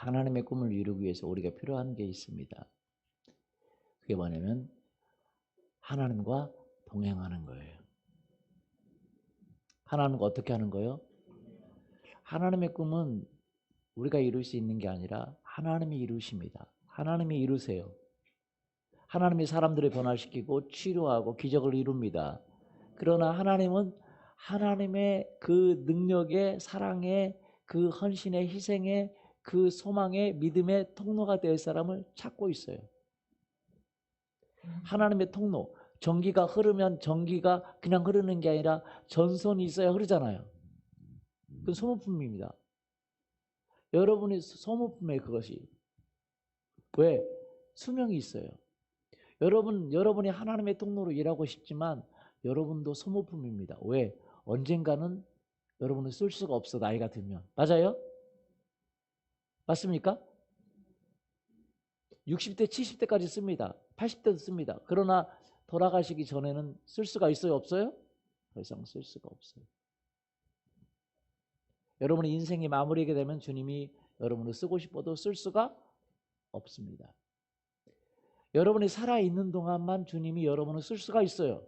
하나님의 꿈을 이루기 위해서 우리가 필요한 게 있습니다. 그게 뭐냐면 하나님과 동행하는 거예요. 하나님과 어떻게 하는 거예요? 하나님의 꿈은 우리가 이룰 수 있는 게 아니라 하나님이 이루십니다. 하나님이 이루세요. 하나님이 사람들을 변화시키고 치료하고 기적을 이룹니다. 그러나 하나님은 하나님의 그 능력의 사랑의 그 헌신의 희생의 그 소망의 믿음의 통로가 될 사람을 찾고 있어요. 하나님의 통로. 전기가 흐르면 전기가 그냥 흐르는 게 아니라 전선이 있어야 흐르잖아요. 그건 소모품입니다. 여러분이 소모품이에요, 그것이. 왜? 수명이 있어요. 여러분이 하나님의 통로로 일하고 싶지만 여러분도 소모품입니다. 왜? 언젠가는 여러분은 쓸 수가 없어, 나이가 들면. 맞아요? 맞습니까? 60대, 70대까지 씁니다. 80대도 씁니다. 그러나 돌아가시기 전에는 쓸 수가 있어요, 없어요? 더 이상 쓸 수가 없어요. 여러분의 인생이 마무리하게 되면 주님이 여러분을 쓰고 싶어도 쓸 수가 없습니다. 여러분이 살아있는 동안만 주님이 여러분을 쓸 수가 있어요.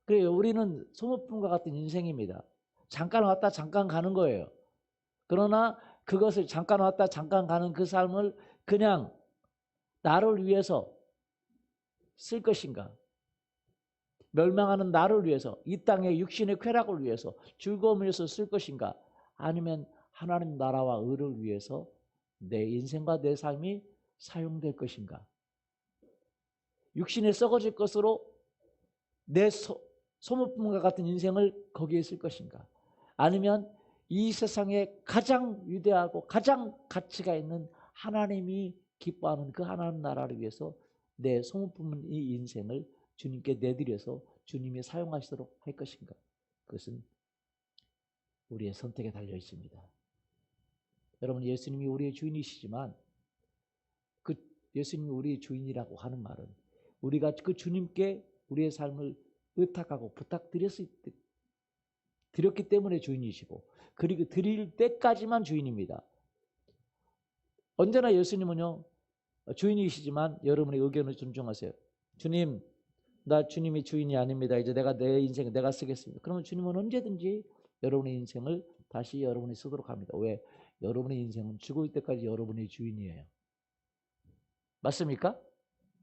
그래요. 우리는 소모품과 같은 인생입니다. 잠깐 왔다 잠깐 가는 거예요. 그러나 그것을 잠깐 왔다 잠깐 가는 그 삶을 그냥 나를 위해서 쓸 것인가? 멸망하는 나를 위해서, 이 땅의 육신의 쾌락을 위해서, 즐거움을 위해서 쓸 것인가? 아니면 하나님 나라와 의를 위해서 내 인생과 내 삶이 사용될 것인가? 육신에 썩어질 것으로 내 소모품과 같은 인생을 거기에 쓸 것인가? 아니면 이 세상에 가장 위대하고 가장 가치가 있는 하나님이 기뻐하는 그 하나님 나라를 위해서 내 소모품인 이 인생을 주님께 내드려서 주님이 사용하시도록 할 것인가? 그것은 우리의 선택에 달려 있습니다. 여러분, 예수님이 우리의 주인이시지만 그 예수님이 우리의 주인이라고 하는 말은 우리가 그 주님께 우리의 삶을 의탁하고 드렸기 때문에 주인이시고, 그리고 드릴 때까지만 주인입니다. 언제나 예수님은요, 주인이시지만 여러분의 의견을 존중하세요. 주님, 나 주님이 주인이 아닙니다. 이제 내 인생 내가 쓰겠습니다. 그러면 주님은 언제든지 여러분의 인생을 다시 여러분이 쓰도록 합니다. 왜? 여러분의 인생은 죽을 때까지 여러분의 주인이에요. 맞습니까?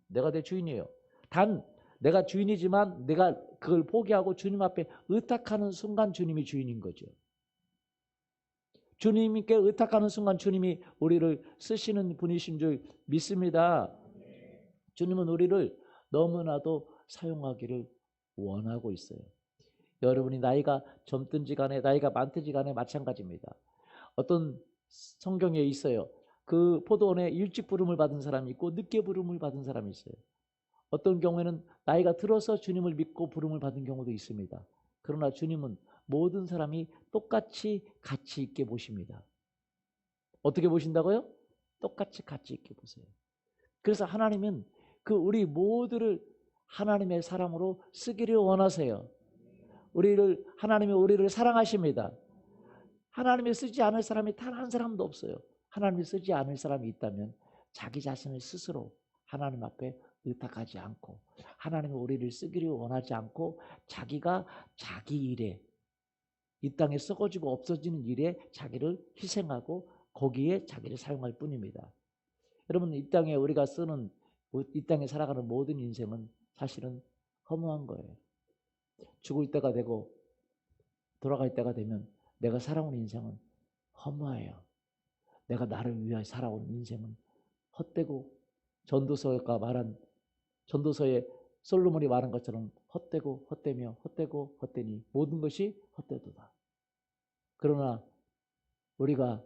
내가 내 주인이에요. 단 내가 주인이지만 내가 그걸 포기하고 주님 앞에 의탁하는 순간 주님이 주인인 거죠. 주님께 의탁하는 순간 주님이 우리를 쓰시는 분이신 줄 믿습니다. 주님은 우리를 너무나도 사용하기를 원하고 있어요. 여러분이 나이가 젊든지 간에 나이가 많든지 간에 마찬가지입니다. 어떤 성경에 있어요. 그 포도원에 일찍 부름을 받은 사람이 있고 늦게 부름을 받은 사람이 있어요. 어떤 경우에는 나이가 들어서 주님을 믿고 부름을 받은 경우도 있습니다. 그러나 주님은 모든 사람이 똑같이 가치 있게 보십니다. 어떻게 보신다고요? 똑같이 가치 있게 보세요. 그래서 하나님은 그 우리 모두를 하나님의 사람으로 쓰기를 원하세요. 하나님이 우리를 사랑하십니다. 하나님이 쓰지 않을 사람이 단 한 사람도 없어요. 하나님이 쓰지 않을 사람이 있다면 자기 자신을 스스로 하나님 앞에 의탁하지 않고, 하나님이 우리를 쓰기를 원하지 않고 자기가 자기 일에, 이 땅에 썩어지고 없어지는 일에 자기를 희생하고 거기에 자기를 사용할 뿐입니다. 여러분, 이 땅에 우리가 쓰는, 이 땅에 살아가는 모든 인생은 사실은 허무한 거예요. 죽을 때가 되고 돌아갈 때가 되면 내가 살아온 인생은 허무해요. 내가 나를 위하여 살아온 인생은 헛되고, 전도서에 솔로몬이 말한 것처럼 헛되고 헛되며 헛되고 헛되니 모든 것이 헛되도다. 그러나 우리가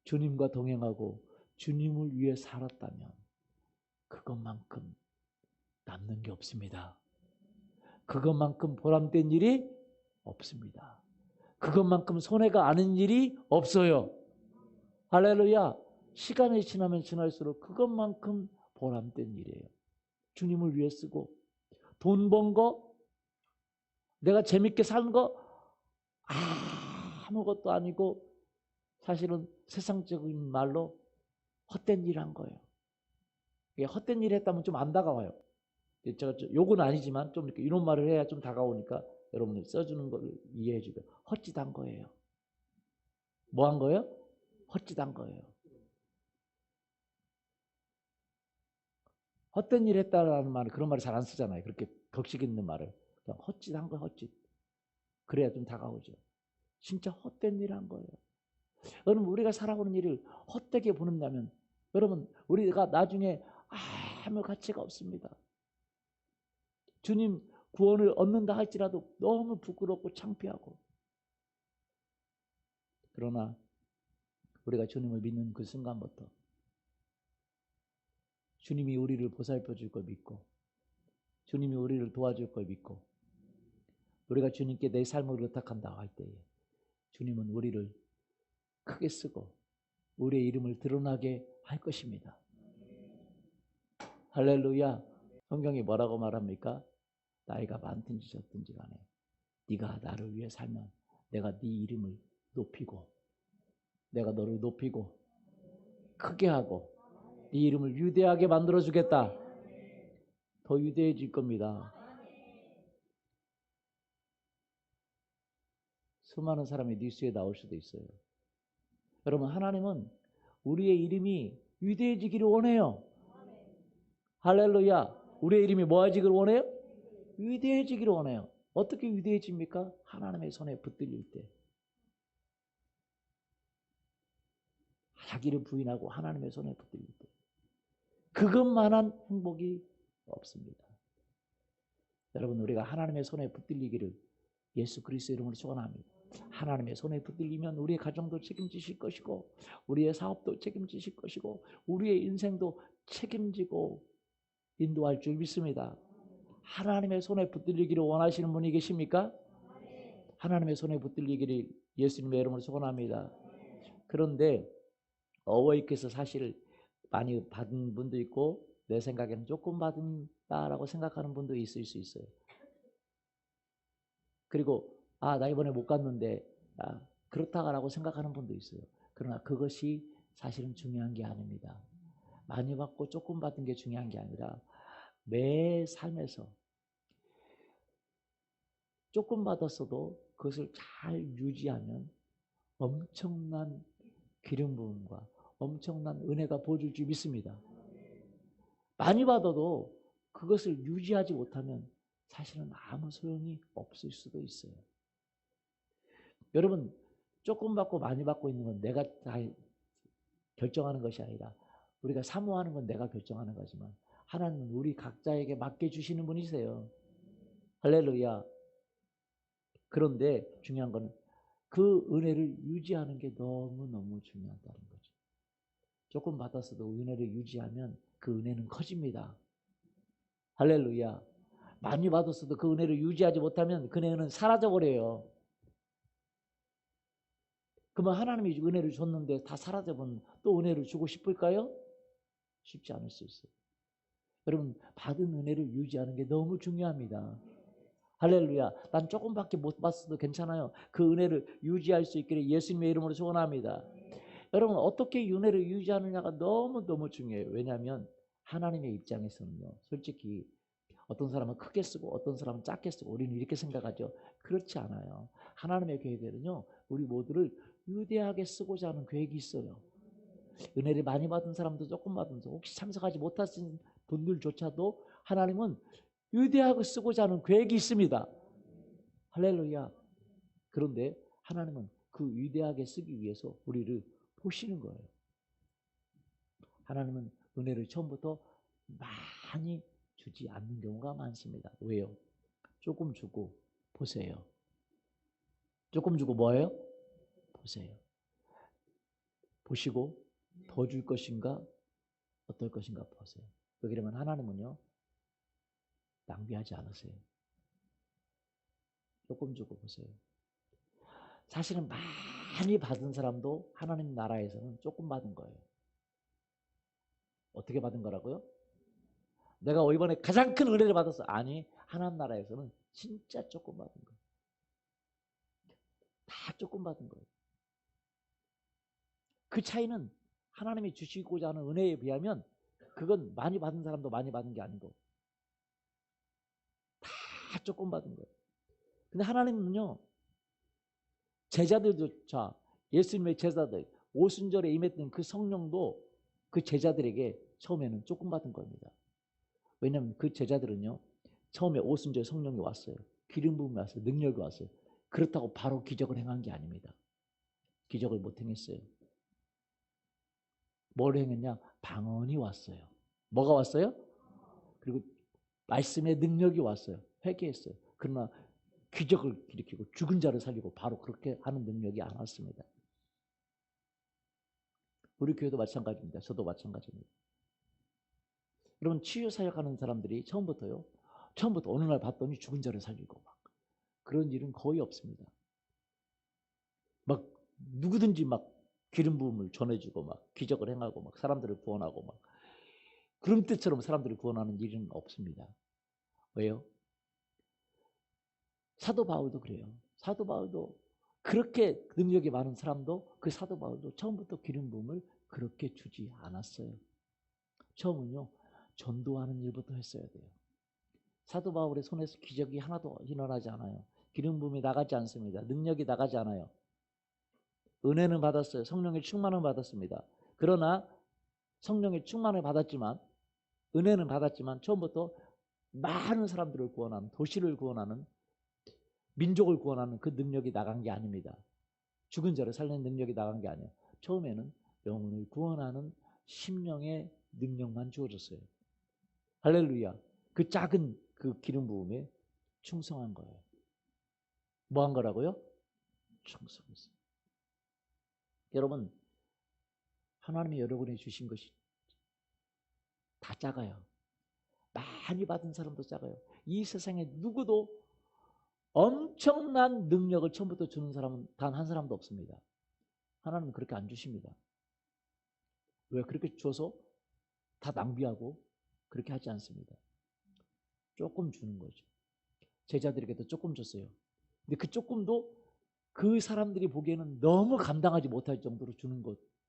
주님과 동행하고 주님을 위해 살았다면 그것만큼 남는 게 없습니다. 그것만큼 보람된 일이 없습니다. 그것만큼 손해가 아는 일이 없어요. 할렐루야. 시간이 지나면 지날수록 그것만큼 보람된 일이에요. 주님을 위해 쓰고, 돈 번 거, 내가 재밌게 사는 거 아무것도 아니고 사실은 세상적인 말로 헛된 일 한 거예요. 헛된 일 했다면 좀 안 다가와요. 제가 욕은 아니지만 좀 이렇게 이런 말을 해야 좀 다가오니까 여러분들 써주는 걸 이해해 주고, 헛짓한 거예요. 뭐 한 거예요? 헛짓한 거예요. 헛된 일 했다라는 말은 그런 말을 잘 안 쓰잖아요. 그렇게 격식 있는 말을. 그냥 헛짓한 거예요. 헛짓. 그래야 좀 다가오죠. 진짜 헛된 일 한 거예요. 여러분, 우리가 살아오는 일을 헛되게 보는다면 여러분, 우리가 나중에 아무 가치가 없습니다. 주님 구원을 얻는다 할지라도 너무 부끄럽고 창피하고. 그러나 우리가 주님을 믿는 그 순간부터 주님이 우리를 보살펴 줄 걸 믿고, 주님이 우리를 도와줄 걸 믿고, 우리가 주님께 내 삶을 의탁한다 할 때에 주님은 우리를 크게 쓰고 우리의 이름을 드러나게 할 것입니다. 할렐루야. 성경이 뭐라고 말합니까? 나이가 많든지 적든지 간에 네가 나를 위해 살면 내가 네 이름을 높이고, 내가 너를 높이고 크게 하고 네 이름을 위대하게 만들어주겠다. 더 위대해질 겁니다. 수많은 사람이 뉴스에 나올 수도 있어요. 여러분, 하나님은 우리의 이름이 위대해지기를 원해요. 할렐루야. 우리의 이름이 뭐해지기를 원해요? 위대해지기를 원해요. 어떻게 위대해집니까? 하나님의 손에 붙들릴 때. 자기를 부인하고 하나님의 손에 붙들릴 때. 그것만한 행복이 없습니다. 여러분, 우리가 하나님의 손에 붙들리기를 예수 그리스도 이름으로 축원합니다. 하나님의 손에 붙들리면 우리의 가정도 책임지실 것이고, 우리의 사업도 책임지실 것이고, 우리의 인생도 책임지고 인도할 줄 믿습니다. 하나님의 손에 붙들리기를 원하시는 분이 계십니까? 하나님의 손에 붙들리기를 예수님의 이름으로 축원합니다. 그런데 어버이께서 사실 많이 받은 분도 있고, 내 생각에는 조금 받은다라고 생각하는 분도 있을 수 있어요. 그리고 나 이번에 못 갔는데 그렇다라고 생각하는 분도 있어요. 그러나 그것이 사실은 중요한 게 아닙니다. 많이 받고 조금 받은 게 중요한 게 아니라 매 삶에서 조금 받았어도 그것을 잘 유지하면 엄청난 기름 부음과 엄청난 은혜가 부어질 줄 믿습니다. 많이 받아도 그것을 유지하지 못하면 사실은 아무 소용이 없을 수도 있어요. 여러분, 조금 받고 많이 받고 있는 건 내가 다 결정하는 것이 아니라 우리가 사모하는 건 내가 결정하는 거지만 하나님은 우리 각자에게 맡겨주시는 분이세요. 할렐루야. 그런데 중요한 거는 그 은혜를 유지하는 게 너무너무 중요하다는 거죠. 조금 받았어도 은혜를 유지하면 그 은혜는 커집니다. 할렐루야. 많이 받았어도 그 은혜를 유지하지 못하면 그 은혜는 사라져버려요. 그러면 하나님이 은혜를 줬는데 다 사라져버리면 또 은혜를 주고 싶을까요? 쉽지 않을 수 있어요. 여러분, 받은 은혜를 유지하는 게 너무 중요합니다. 할렐루야. 난 조금밖에 못 받았어도 괜찮아요. 그 은혜를 유지할 수 있기를 예수님의 이름으로 소원합니다. 여러분, 어떻게 은혜를 유지하느냐가 너무너무 중요해요. 왜냐하면 하나님의 입장에서는요, 솔직히 어떤 사람은 크게 쓰고 어떤 사람은 작게 쓰고 우리는 이렇게 생각하죠. 그렇지 않아요. 하나님의 계획에는요, 우리 모두를 위대하게 쓰고자 하는 계획이 있어요. 은혜를 많이 받은 사람도 조금 받은 사람, 혹시 참석하지 못하신 분들조차도 하나님은 위대하게 쓰고자 하는 계획이 있습니다. 할렐루야. 그런데 하나님은 그 위대하게 쓰기 위해서 우리를 보시는 거예요. 하나님은 은혜를 처음부터 많이 주지 않는 경우가 많습니다. 왜요? 조금 주고 보세요. 조금 주고 뭐예요? 보세요. 보시고 더 줄 것인가 어떨 것인가 보세요. 그러면 하나님은요, 낭비하지 않으세요. 조금 주고 보세요. 사실은 많이 받은 사람도 하나님 나라에서는 조금 받은 거예요. 어떻게 받은 거라고요? 내가 이번에 가장 큰 은혜를 받았어. 아니, 하나님 나라에서는 진짜 조금 받은 거예요. 다 조금 받은 거예요. 그 차이는 하나님이 주시고자 하는 은혜에 비하면 그건 많이 받은 사람도 많이 받은 게 아니고 다 조금 받은 거예요. 근데 하나님은요, 제자들조차, 예수님의 제자들, 오순절에 임했던 그 성령도 그 제자들에게 처음에는 조금 받은 겁니다. 왜냐하면 그 제자들은요, 처음에 오순절 성령이 왔어요. 기름 부음이 왔어요. 능력이 왔어요. 그렇다고 바로 기적을 행한 게 아닙니다. 기적을 못 행했어요. 뭘 행했냐? 방언이 왔어요. 뭐가 왔어요? 그리고 말씀의 능력이 왔어요. 회개했어요. 그러나 기적을 일으키고 죽은 자를 살리고 바로 그렇게 하는 능력이 안 왔습니다. 우리 교회도 마찬가지입니다. 저도 마찬가지입니다. 여러분, 치유 사역하는 사람들이 처음부터 어느 날 봤더니 죽은 자를 살리고 막 그런 일은 거의 없습니다. 막 누구든지 막 기름 부음을 전해주고 막 기적을 행하고 막 사람들을 구원하고 막 그런 때처럼 사람들을 구원하는 일은 없습니다. 왜요? 사도 바울도 그래요. 사도 바울도 그렇게 능력이 많은 사람도 그 사도 바울도 처음부터 기름 부음을 그렇게 주지 않았어요. 처음은요, 전도하는 일부터 했어야 돼요. 사도 바울의 손에서 기적이 하나도 일어나지 않아요. 기름 부음이 나가지 않습니다. 능력이 나가지 않아요. 은혜는 받았어요. 성령의 충만을 받았습니다. 그러나 성령의 충만을 받았지만, 은혜는 받았지만 처음부터 많은 사람들을 구원하는, 도시를 구원하는, 민족을 구원하는 그 능력이 나간 게 아닙니다. 죽은 자를 살리는 능력이 나간 게 아니에요. 처음에는 영혼을 구원하는 심령의 능력만 주어졌어요. 할렐루야. 그 작은 그 기름 부음에 충성한 거예요. 뭐 한 거라고요? 충성했어요. 여러분, 하나님이 여러분에게 주신 것이 다 작아요. 많이 받은 사람도 작아요. 이 세상에 누구도 엄청난 능력을 처음부터 주는 사람은 단 한 사람도 없습니다. 하나님은 그렇게 안 주십니다. 왜? 그렇게 줘서 다 낭비하고 그렇게 하지 않습니다. 조금 주는 거죠. 제자들에게도 조금 줬어요. 근데 그 조금도 그 사람들이 보기에는 너무 감당하지 못할 정도로 주는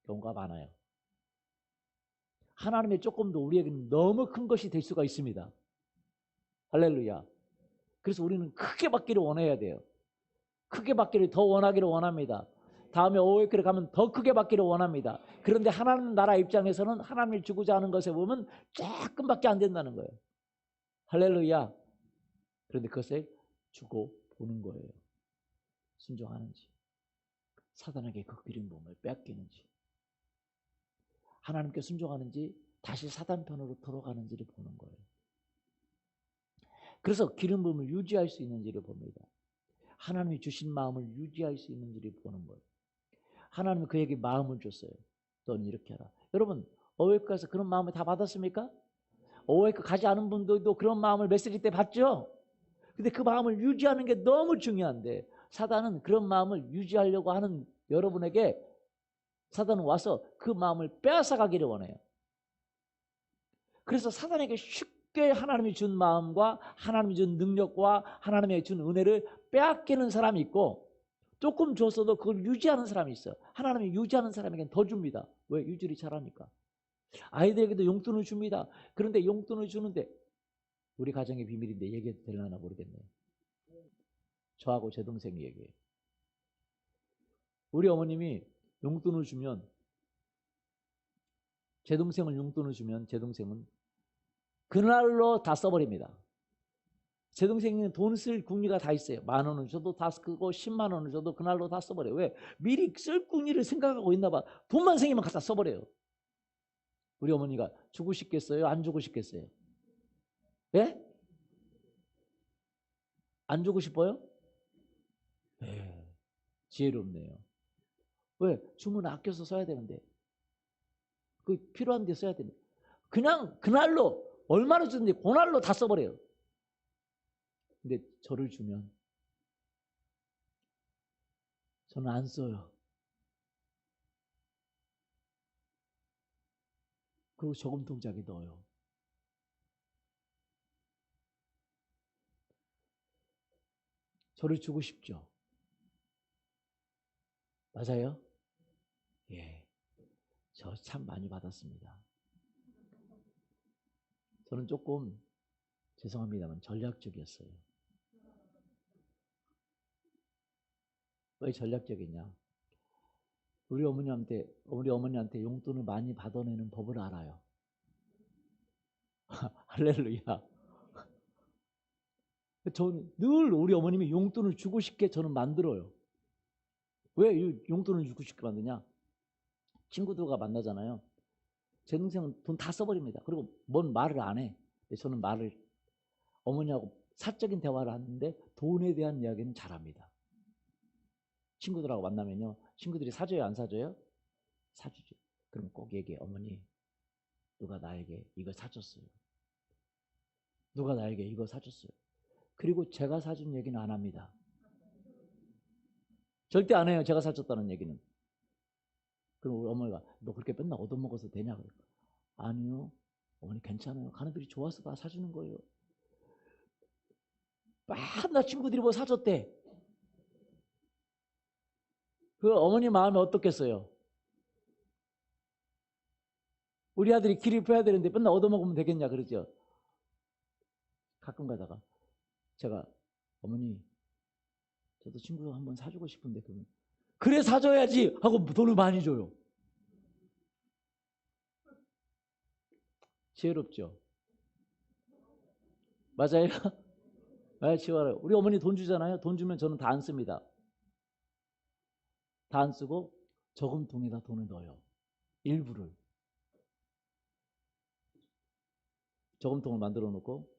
경우가 많아요. 하나님의 조금도 우리에게는 너무 큰 것이 될 수가 있습니다. 할렐루야. 그래서 우리는 크게 받기를 원해야 돼요. 크게 받기를 더 원하기를 원합니다. 다음에 오해교회 가면 더 크게 받기를 원합니다. 그런데 하나님 나라 입장에서는 하나님이 주고자 하는 것에 보면 조금밖에 안 된다는 거예요. 할렐루야. 그런데 그것을 주고 보는 거예요. 순종하는지, 사단에게 그 기름 부음을 뺏기는지, 하나님께 순종하는지 다시 사단 편으로 돌아가는지를 보는 거예요. 그래서 기름 부음을 유지할 수 있는지를 봅니다. 하나님이 주신 마음을 유지할 수 있는지를 보는 거예요. 하나님은 그에게 마음을 줬어요. 너는 이렇게 하라. 여러분, 어웨이크에서 그런 마음을 다 받았습니까? 어웨이크 가지 않은 분들도 그런 마음을 메시지 때 받죠? 근데 그 마음을 유지하는 게 너무 중요한데 사단은 그런 마음을 유지하려고 하는 여러분에게 사단은 와서 그 마음을 빼앗아 가기를 원해요. 그래서 사단에게 쉽게 하나님이 준 마음과 하나님이 준 능력과 하나님이 준 은혜를 빼앗기는 사람이 있고 조금 줬어도 그걸 유지하는 사람이 있어요. 하나님이 유지하는 사람에게는 더 줍니다. 왜? 유지를 잘하니까. 아이들에게도 용돈을 줍니다. 그런데 용돈을 주는데 우리 가정의 비밀인데 얘기해도 되려나 모르겠네요. 저하고 제 동생이 얘기해요. 우리 어머님이 용돈을 주면 제 동생을 용돈을 주면 제 동생은 그날로 다 써버립니다. 제 동생은 돈 쓸 궁리가 다 있어요. 10,000원을 줘도 다 쓰고 10만 원을 줘도 그날로 다 써버려요. 왜? 미리 쓸 궁리를 생각하고 있나 봐. 돈만 생기면 갖다 써버려요. 우리 어머니가 주고 싶겠어요? 안 주고 싶겠어요? 예? 안 주고 싶어요? 네. 지혜롭네요. 왜? 주문 아껴서 써야 되는데. 그 필요한 데 써야 되는데. 그냥 그날로 얼마나 주는지 그날로 다 써버려요. 근데 저를 주면 저는 안 써요. 그리고 저금 통장에 넣어요. 저를 주고 싶죠. 맞아요? 예. 저 참 많이 받았습니다. 저는 조금 죄송합니다만 전략적이었어요. 왜 전략적이냐? 우리 어머니한테 용돈을 많이 받아내는 법을 알아요. 할렐루야. 저는 늘 우리 어머님이 용돈을 주고 싶게 저는 만들어요. 왜 용돈을 주고 싶게 만드냐? 친구들과 만나잖아요. 제 동생은 돈 다 써버립니다. 그리고 뭔 말을 안 해. 저는 어머니하고 사적인 대화를 하는데 돈에 대한 이야기는 잘합니다. 친구들하고 만나면요. 친구들이 사줘요, 안 사줘요? 사주죠. 그럼 꼭 얘기해. 어머니, 누가 나에게 이거 사줬어요. 누가 나에게 이거 사줬어요. 그리고 제가 사준 얘기는 안 합니다. 절대 안 해요. 제가 사줬다는 얘기는. 그럼 우리 어머니가 너 그렇게 맨날 얻어먹어서 되냐? 아니요. 어머니 괜찮아요. 가는들이 좋아서 다 사주는 거예요. 맨날 친구들이 뭐 사줬대. 그 어머니 마음이 어떻겠어요? 우리 아들이 기립해야 되는데 맨날 얻어먹으면 되겠냐 그러죠. 가끔 가다가 제가 어머니 저도 친구 한번 사주고 싶은데 그러면 그래 사줘야지 하고 돈을 많이 줘요. 지혜롭죠? 맞아요? 네, 지혜로워요. 우리 어머니 돈 주잖아요. 돈 주면 저는 다 안 씁니다. 다 안 쓰고 저금통에다 돈을 넣어요. 일부를. 저금통을 만들어 놓고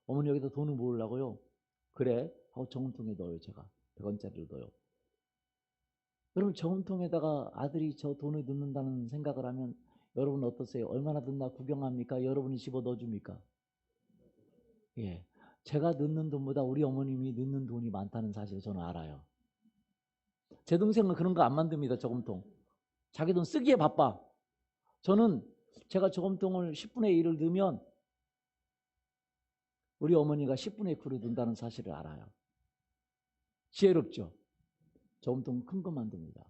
어머니 여기다 돈을 모으려고요. 그래 하고 저금통에 넣어요. 제가 100원짜리를 넣어요. 여러분 저금통에다가 아들이 저 돈을 넣는다는 생각을 하면 여러분 어떠세요? 얼마나 넣나 구경합니까? 여러분이 집어 넣어줍니까? 예, 제가 넣는 돈보다 우리 어머님이 넣는 돈이 많다는 사실을 저는 알아요. 제 동생은 그런 거 안 만듭니다. 저금통. 자기 돈 쓰기에 바빠. 저는 제가 저금통을 10분의 1을 넣으면 우리 어머니가 10분의 9를 넣는다는 사실을 알아요. 지혜롭죠? 저금통 큰 거 만듭니다.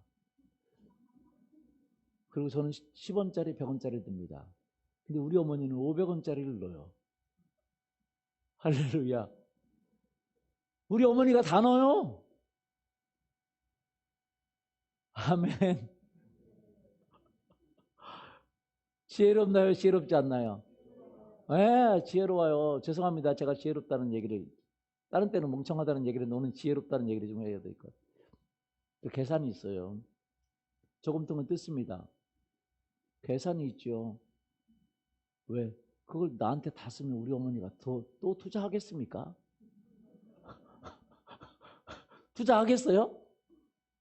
그리고 저는 10원짜리, 100원짜리를 듭니다. 근데 우리 어머니는 500원짜리를 넣어요. 할렐루야. 우리 어머니가 다 넣어요. 아멘. 지혜롭나요? 지혜롭지 않나요? 네, 지혜로워요. 죄송합니다. 제가 지혜롭다는 얘기를, 다른 때는 멍청하다는 얘기를, 너는 지혜롭다는 얘기를 좀 해야 될 것 같아요. 계산이 있어요. 저금통은 뜯습니다. 계산이 있죠. 왜? 그걸 나한테 다 쓰면 우리 어머니가 또 투자하겠습니까? 투자하겠어요?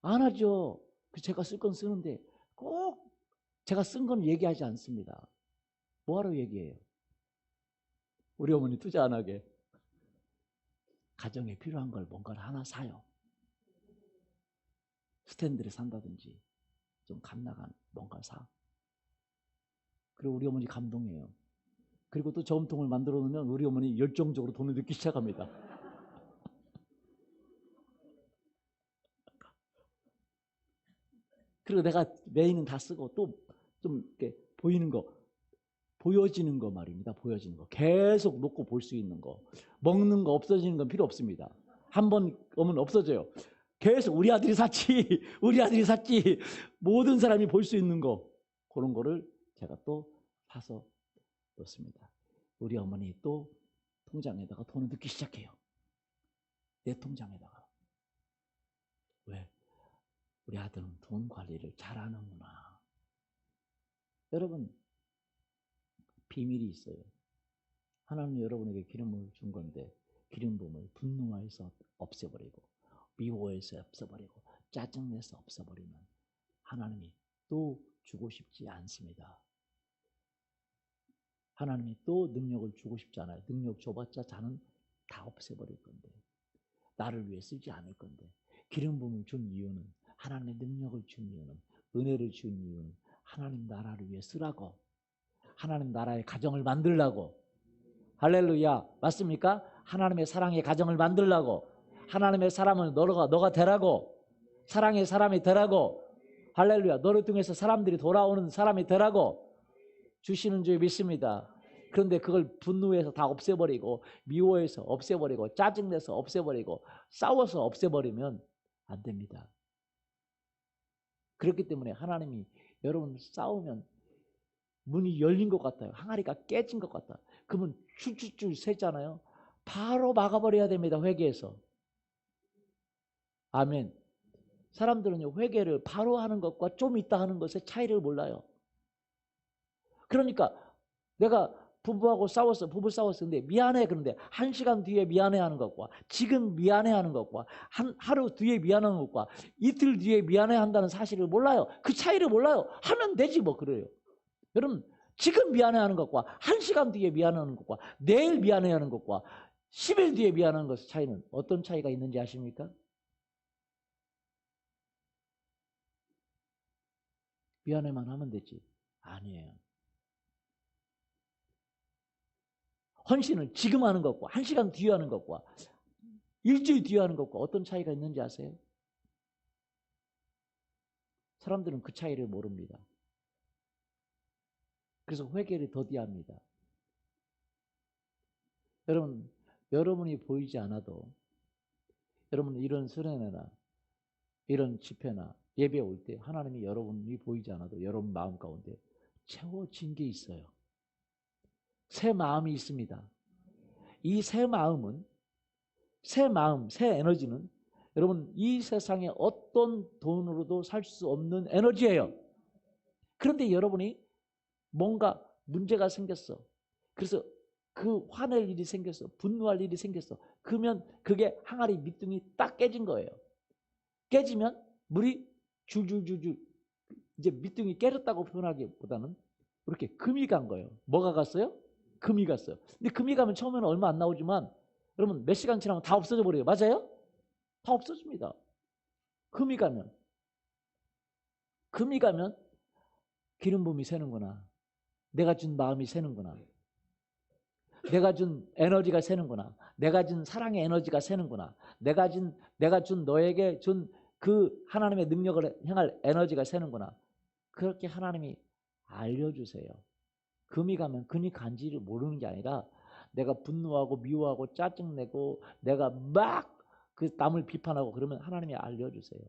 안 하죠. 제가 쓸 건 쓰는데 꼭 제가 쓴 건 얘기하지 않습니다. 뭐하러 얘기해요? 우리 어머니 투자 안 하게. 가정에 필요한 걸 뭔가를 하나 사요. 스탠드를 산다든지 좀 값나간 뭔가 사. 그리고 우리 어머니 감동해요. 그리고 또 저금통을 만들어 놓으면 우리 어머니 열정적으로 돈을 넣기 시작합니다. 그리고 내가 메인은 다 쓰고 또 좀 이렇게 보여지는 거 말입니다. 보여지는 거. 계속 놓고 볼 수 있는 거. 먹는 거 없어지는 건 필요 없습니다. 한 번 오면 없어져요. 계속 우리 아들이 샀지, 우리 아들이 샀지. 모든 사람이 볼 수 있는 거. 그런 거를 제가 또 사서 놓습니다. 우리 어머니 또 통장에다가 돈을 넣기 시작해요. 내 통장에다가. 왜? 우리 아들은 돈 관리를 잘하는구나. 여러분, 비밀이 있어요. 하나님이 여러분에게 기름을 준 건데 기름 부음을 분노해서 없애버리고 미워해서 없애버리고 짜증내서 없애버리면 하나님이 또 주고 싶지 않습니다. 하나님이 또 능력을 주고 싶지 않아요. 능력 줘봤자 자는 다 없애버릴 건데 나를 위해 쓰지 않을 건데 기름 부음을 준 이유는 하나님의 능력을 준 이유는 은혜를 준 이유는 하나님 나라를 위해 쓰라고 하나님 나라의 가정을 만들라고 할렐루야 맞습니까? 하나님의 사랑의 가정을 만들라고 하나님의 사람을 너가 되라고 사랑의 사람이 되라고 할렐루야. 너를 통해서 사람들이 돌아오는 사람이 되라고 주시는 줄 믿습니다. 그런데 그걸 분노해서 다 없애버리고 미워해서 없애버리고 짜증내서 없애버리고 싸워서 없애버리면 안 됩니다. 그렇기 때문에 하나님이 여러분 싸우면 문이 열린 것 같아요. 항아리가 깨진 것 같다. 그러면 줄줄줄 새잖아요. 바로 막아버려야 됩니다. 회개해서. 아멘. 사람들은요, 회개를 바로 하는 것과 좀 있다 하는 것의 차이를 몰라요. 그러니까 내가 부부하고 싸웠어. 부부 싸웠는데 미안해. 그런데 1시간 뒤에 미안해 하는 것과 지금 미안해 하는 것과 하루 뒤에 미안하는 것과 이틀 뒤에 미안해 한다는 사실을 몰라요. 그 차이를 몰라요. 하면 되지 뭐 그래요. 여러분 지금 미안해 하는 것과 1시간 뒤에 미안해하는 것과 내일 미안해 하는 것과 10일 뒤에 미안한 것의 차이는 어떤 차이가 있는지 아십니까? 미안해만 하면 되지. 아니에요. 헌신을 지금 하는 것과 1시간 뒤에 하는 것과 일주일 뒤에 하는 것과 어떤 차이가 있는지 아세요? 사람들은 그 차이를 모릅니다. 그래서 회개를 더디합니다. 여러분이 보이지 않아도 여러분 이런 수련회나 이런 집회나 예배 올 때 하나님이 여러분이 보이지 않아도 여러분 마음 가운데 채워진 게 있어요. 새 마음이 있습니다. 이 새 마음은 새 마음, 새 에너지는 여러분 이 세상에 어떤 돈으로도 살 수 없는 에너지예요. 그런데 여러분이 뭔가 문제가 생겼어. 그래서 그 화낼 일이 생겼어. 분노할 일이 생겼어. 그러면 그게 항아리 밑둥이 딱 깨진 거예요. 깨지면 물이 줄줄줄줄 이제 밑둥이 깨졌다고 표현하기보다는 이렇게 금이 간 거예요. 뭐가 갔어요? 금이 갔어요. 근데 금이 가면 처음에는 얼마 안 나오지만 여러분 몇 시간 지나면 다 없어져 버려요. 맞아요? 다 없어집니다. 금이 가면 기름 부음이 새는구나. 내가 준 마음이 새는구나. 내가 준 에너지가 새는구나. 내가 준 사랑의 에너지가 새는구나. 내가 준 너에게 준 그 하나님의 능력을 행할 에너지가 새는구나. 그렇게 하나님이 알려주세요. 금이 가면 금이 간지를 모르는 게 아니라 내가 분노하고 미워하고 짜증내고 내가 막 그 남을 비판하고 그러면 하나님이 알려주세요.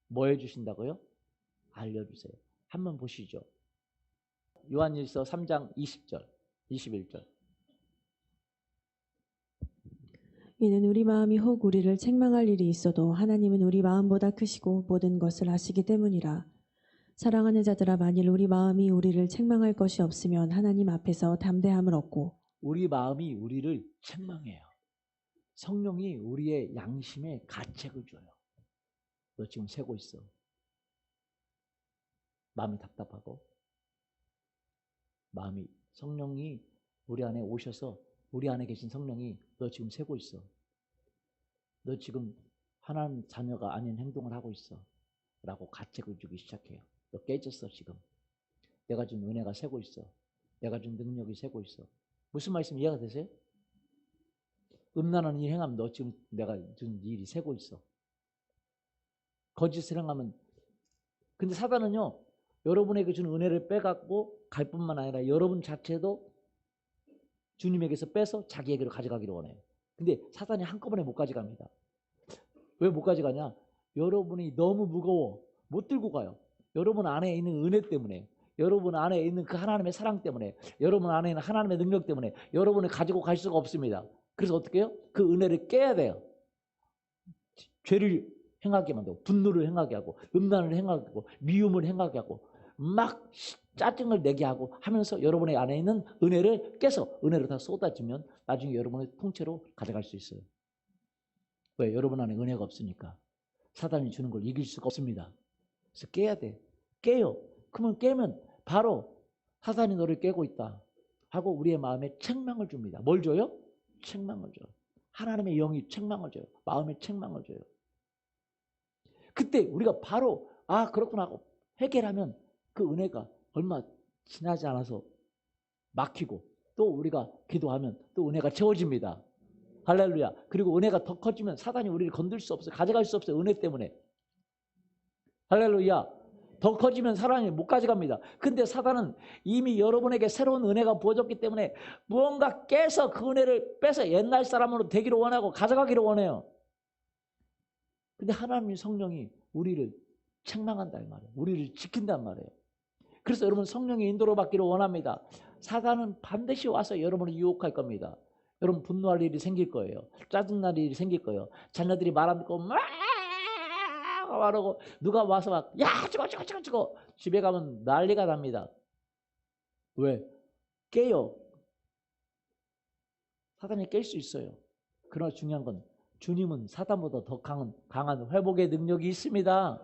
뭐 해주신다고요? 알려주세요. 한번 보시죠. 요한일서 3장 20절, 21절. 이는 우리 마음이 혹 우리를 책망할 일이 있어도 하나님은 우리 마음보다 크시고 모든 것을 아시기 때문이라. 사랑하는 자들아, 만일 우리 마음이 우리를 책망할 것이 없으면 하나님 앞에서 담대함을 얻고. 우리 마음이 우리를 책망해요. 성령이 우리의 양심에 가책을 줘요. 너 지금 새고 있어. 마음이 답답하고 성령이 우리 안에 오셔서 우리 안에 계신 성령이 너 지금 새고 있어. 너 지금 하나님 자녀가 아닌 행동을 하고 있어. 라고 가책을 주기 시작해요. 너 깨졌어 지금. 내가 준 은혜가 새고 있어. 내가 준 능력이 새고 있어. 무슨 말씀 이해가 되세요? 음란한 일 행하면 너 지금 내가 준 일이 새고 있어. 거짓을 행하면 근데 사단은요. 여러분에게 준 은혜를 빼갖고 갈 뿐만 아니라 여러분 자체도 주님에게서 빼서 자기에게로 가져가기를 원해요. 근데 사단이 한꺼번에 못 가져갑니다. 왜 못 가져가냐? 여러분이 너무 무거워. 못 들고 가요. 여러분 안에 있는 은혜 때문에, 여러분 안에 있는 그 하나님의 사랑 때문에, 여러분 안에 있는 하나님의 능력 때문에 여러분을 가지고 갈 수가 없습니다. 그래서 어떻게 해요? 그 은혜를 깨야 돼요. 죄를 행하게 만들고 분노를 행하게 하고 음란을 행하게 하고 미움을 행하게 하고 막 짜증을 내게 하고 하면서 여러분의 안에 있는 은혜를 깨서 은혜를 다 쏟아지면 나중에 여러분의 통째로 가져갈 수 있어요. 왜? 여러분 안에 은혜가 없으니까. 사단이 주는 걸 이길 수가 없습니다. 그래서 깨야 돼. 깨요. 그러면 깨면 바로 사단이 너를 깨고 있다 하고 우리의 마음에 책망을 줍니다. 뭘 줘요? 책망을 줘요. 하나님의 영이 책망을 줘요. 마음에 책망을 줘요. 그때 우리가 바로 그렇구나 하고 해결하면 그 은혜가 얼마 지나지 않아서 막히고 또 우리가 기도하면 또 은혜가 채워집니다. 할렐루야. 그리고 은혜가 더 커지면 사단이 우리를 건들 수 없어요. 가져갈 수 없어요. 은혜 때문에. 할렐루야. 더 커지면 사람이 못 가져갑니다. 근데 사단은 이미 여러분에게 새로운 은혜가 부어졌기 때문에 무언가 깨서 그 은혜를 빼서 옛날 사람으로 되기를 원하고 가져가기를 원해요. 근데 하나님의 성령이 우리를 책망한다 이 말이에요. 우리를 지킨단 말이에요. 그래서 여러분 성령의 인도로 받기를 원합니다. 사단은 반드시 와서 여러분을 유혹할 겁니다. 여러분 분노할 일이 생길 거예요. 짜증날 일이 생길 거예요. 자녀들이 말 안 듣고 막 말하고 누가 와서 막 야 죽어 집에 가면 난리가 납니다. 왜? 깨요. 사단이 깰 수 있어요. 그러나 중요한 건 주님은 사단보다 더 강한 회복의 능력이 있습니다.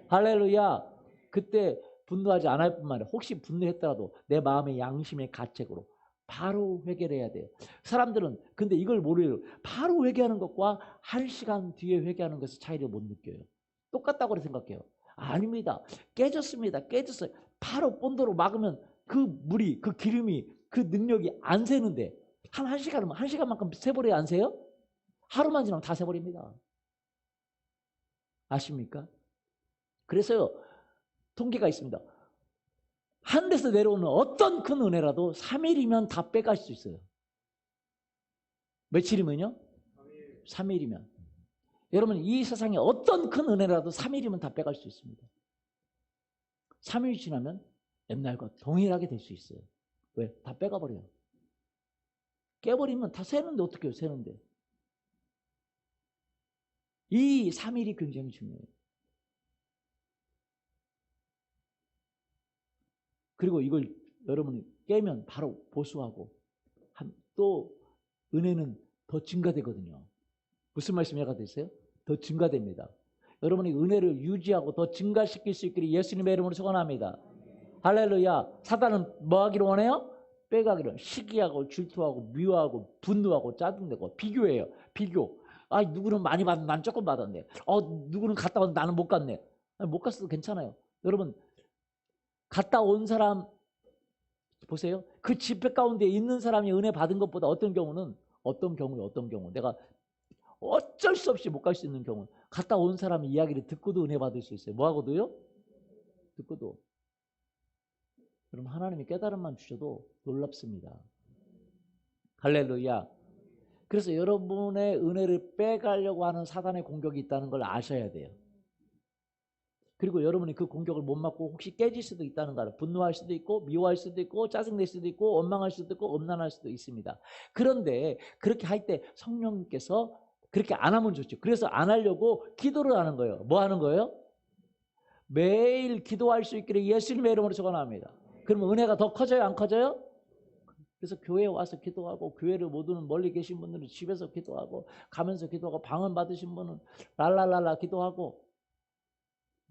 할렐루야. 그때 분노하지 않을 뿐만 아니라 혹시 분노했더라도 내 마음의 양심의 가책으로 바로 회개를 해야 돼요. 사람들은 근데 이걸 모르요. 바로 회개하는 것과 1시간 뒤에 회개하는 것의 차이를 못 느껴요. 똑같다고 생각해요. 아닙니다. 깨졌습니다. 깨졌어요. 바로 본드로 막으면 그 물이, 그 기름이, 그 능력이 안 새는데 한 시간만큼 새버려야 안 새요? 하루만 지나면 다 새버립니다. 아십니까? 그래서요. 통계가 있습니다. 하늘에서 내려오는 어떤 큰 은혜라도 3일이면 다 빼갈 수 있어요. 며칠이면요? 3일이면. 여러분 이 세상에 어떤 큰 은혜라도 3일이면 다 빼갈 수 있습니다. 3일 지나면 옛날과 동일하게 될 수 있어요. 왜? 다 빼가버려요. 깨버리면 다 새는데 어떻게 해요? 새는데. 이 3일이 굉장히 중요해요. 그리고 이걸 여러분이 깨면 바로 보수하고 또 은혜는 더 증가되거든요. 무슨 말씀 이해가 되세요? 더 증가됩니다. 여러분이 은혜를 유지하고 더 증가시킬 수 있기를 예수님의 이름으로 소원합니다. 할렐루야. 사단은 뭐 하기를 원해요? 빼가기를. 시기하고 질투하고 미워하고 분노하고 짜증내고 비교해요. 비교. 아 누구는 많이 받았는데 난 조금 받았네. 누구는 갔다 왔는데 나는 못 갔네. 못 갔어도 괜찮아요. 여러분 갔다 온 사람 보세요. 그 집회 가운데 있는 사람이 은혜 받은 것보다 어떤 경우 내가 어쩔 수 없이 못 갈 수 있는 경우 갔다 온 사람의 이야기를 듣고도 은혜 받을 수 있어요. 뭐하고도요? 듣고도. 그럼 하나님이 깨달음만 주셔도 놀랍습니다. 할렐루야. 그래서 여러분의 은혜를 빼가려고 하는 사단의 공격이 있다는 걸 아셔야 돼요. 그리고 여러분이 그 공격을 못 맞고 혹시 깨질 수도 있다는 거예요. 분노할 수도 있고 미워할 수도 있고 짜증낼 수도 있고 원망할 수도 있고 엄난할 수도 있습니다. 그런데 그렇게 할 때 성령님께서 그렇게 안 하면 좋죠. 그래서 안 하려고 기도를 하는 거예요. 뭐 하는 거예요? 매일 기도할 수 있기를 예수님의 이름으로 축원합니다. 그러면 은혜가 더 커져요? 안 커져요? 그래서 교회에 와서 기도하고 교회를 못 오는 멀리 계신 분들은 집에서 기도하고 가면서 기도하고 방언 받으신 분은 랄랄랄라 기도하고